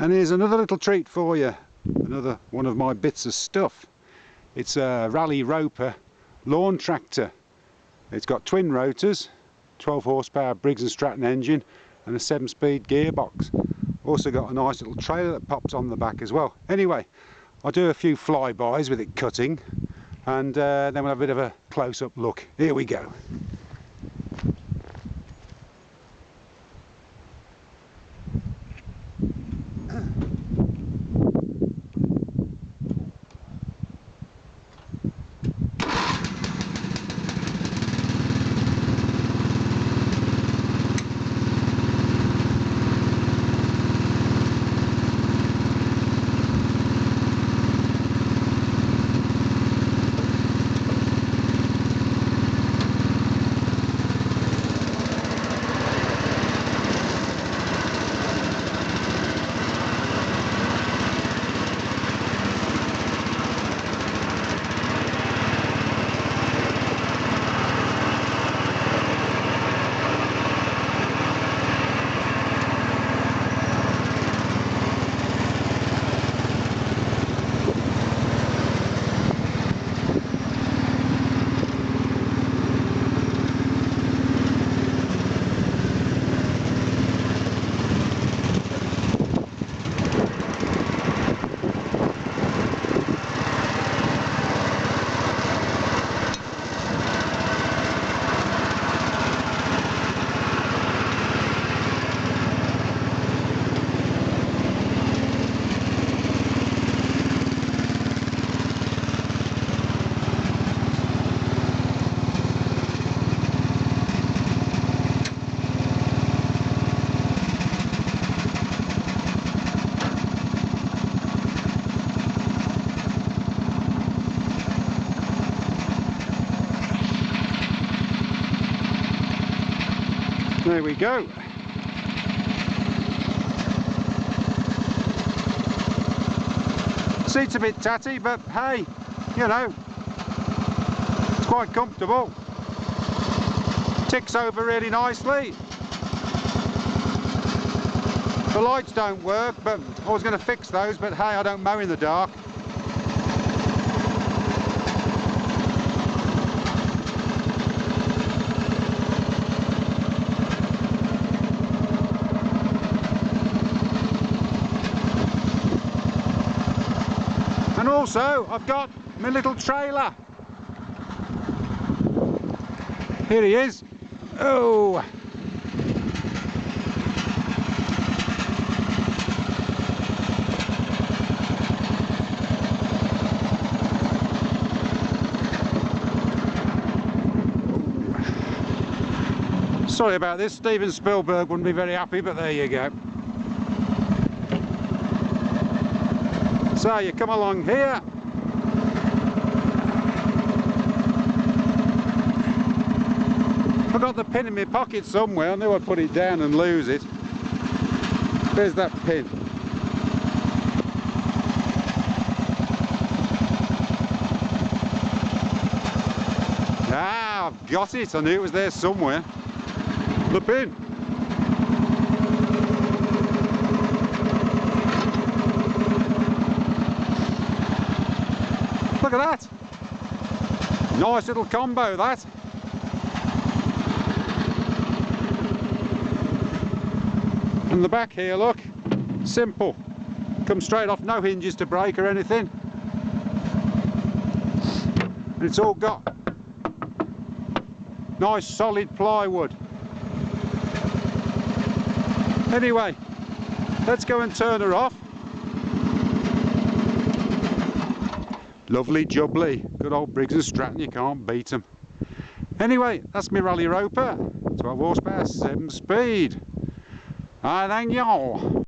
And here's another little treat for you, another one of my bits of stuff. It's a Rally Roper lawn tractor. It's got twin rotors, 12 horsepower Briggs and Stratton engine and a 7-speed gearbox. Also got a nice little trailer that pops on the back as well. Anyway, I'll do a few flybys with it cutting, and then we'll have a bit of a close-up look. Here we go. There we go. Seat's a bit tatty, but hey, you know, it's quite comfortable. Ticks over really nicely. The lights don't work, but I was going to fix those, but hey, I don't mow in the dark. And also, I've got my little trailer. Here he is. Oh! Sorry about this, Steven Spielberg wouldn't be very happy, but there you go. So you come along here. I got the pin in my pocket somewhere. I knew I'd put it down and lose it. There's that pin. Ah, I've got it. I knew it was there somewhere. The pin. Look at that. Nice little combo, that. And the back here, look, simple. Comes straight off, no hinges to break or anything. And it's all got nice solid plywood. Anyway, let's go and turn her off. Lovely jubbly, good old Briggs and Stratton, you can't beat them. Anyway, that's my Rally Roper, 12 horsepower, 7 speed. I thank y'all.